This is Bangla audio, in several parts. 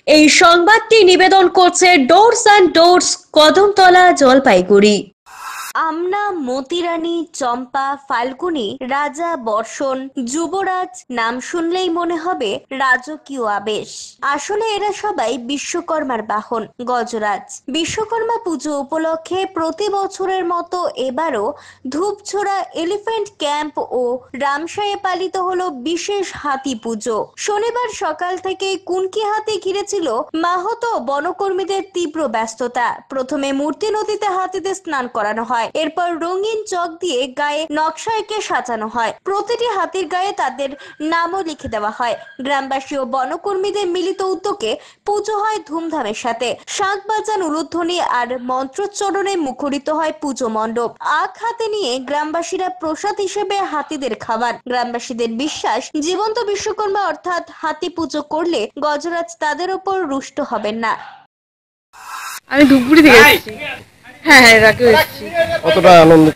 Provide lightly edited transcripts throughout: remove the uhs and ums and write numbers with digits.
এই সংবাদটি নিবেদন করছে doors and doors, Kadamtala, Jalpaiguri. Amna, Motirani, Champa, Falguni, Raja, Barshan, যুবরাজ নাম শুনলেই মনে হবে রাজকীয় আবেশ। আসলে এরা সবাই বিশ্বকর্মার বাহন গজরাজ। বিশ্বকর্মা পুজো উপলক্ষে প্রতি বছরের মতো এবারও ধূপছড়া এলিফ্যান্ট ক্যাম্প ও রামসায়ে পালিত হলো বিশেষ হাতি পুজো। শনিবার সকাল থেকে কুনকি হাতি ঘিরেছিল মাহাতো বনকর্মীদের তীব্র ব্যস্ততা। প্রথমে মূর্তি নদীতে হাতিদের স্নান করানো হয়, এরপর রঙিন চক দিয়ে গায়ে নকশা এঁকে সাজানো হয়। প্রতিটি হাতির গায়ে তাদের নামও লিখে দেওয়া হয়। গ্রামবাসী ও বনকর্মীদের মিলিত উদ্যোগে পুজো হয় ধুমধামের সাথে। শাঁখ বাজান, উলুধ্বনি আর মন্ত্রোচ্চারণে মুখরিত হয় পুজো মণ্ডপ। আখ হাতে নিয়ে গ্রামবাসীরা প্রসাদ হিসেবে হাতিদের খাওয়ান। গ্রামবাসীদের বিশ্বাস, জীবন্ত বিশ্বকর্মা অর্থাৎ হাতি পুজো করলে গজরাজ তাদের ওপর রুষ্ট হবেন না। আমি ধূপগুড়ি থেকে এসেছি। হ্যাঁ, এর আগেও এসেছি। কতটা আনন্দ?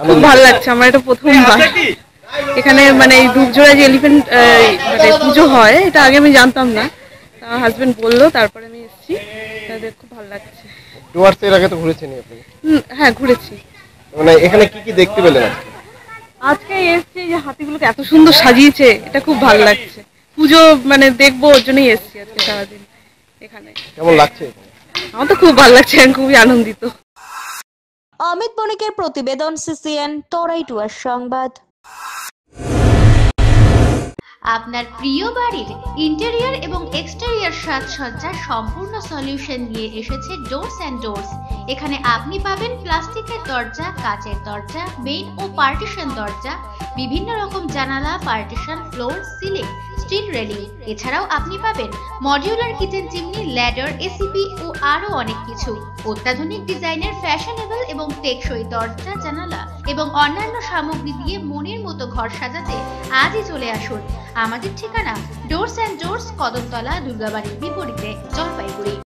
খুব ভালো লাগছে। আমার এটা প্রথমবার এখানে, মানে এই ধূপঝোড়া যে এলিফ্যান্ট মানে পুজো হয়, এটা আগে আমি জানতাম না। আমার হাজবেন্ড বললো, তারপরে আমি এসেছি। তাদের খুব ভালো লাগছে। ডুয়ার্স এর আগে তো ঘুরেছেন আপনি? হ্যাঁ, ঘুরেছি। মানে এখানে কি কি দেখতে পেলেন আজকে? আজকে এসেছি, যে হাতিগুলোকে এত সুন্দর সাজিয়েছে, এটা খুব ভালো লাগছে। পুজো মানে দেখবো, ওর জন্যই এসেছি আজকে সারাদিন এখানে। কেমন লাগছে? আমার তো খুব ভালো লাগছে, আমি খুবই আনন্দিত। অমিত বণিকের প্রতিবেদন, সিসিএন, তরাই টুয়ার সংবাদ। আপনার প্রিয় বাড়ির ইন্টেরিয়র এবং এক্সটেরিয়র সাজসজ্জার সম্পূর্ণ সলিউশন নিয়ে এসেছে ডোরস অ্যান্ড ডোরস। এখানে আপনি পাবেন প্লাস্টিকের দরজা, কাচের দরজা, মেইন ও পার্টিশন দরজা, বিভিন্ন রকম জানালা, partition, floor, ceiling, steel railing. এছাড়াও আপনি পাবেন modular kitchen chimney, ladder, ACP ও আরো অনেক কিছু। অত্যাধুনিক ডিজাইনের ফ্যাশনেবল এবং টেকসই দরজা, জানালা এবং অন্যান্য সামগ্রী দিয়ে মনের মতো ঘর সাজাতে আজই চলে আসুন। আমাদের ঠিকানা ডোরস অ্যান্ড ডোরস, কদমতলা, দুর্গাবাড়ির বিপরীতে, জলপাইগুড়ি।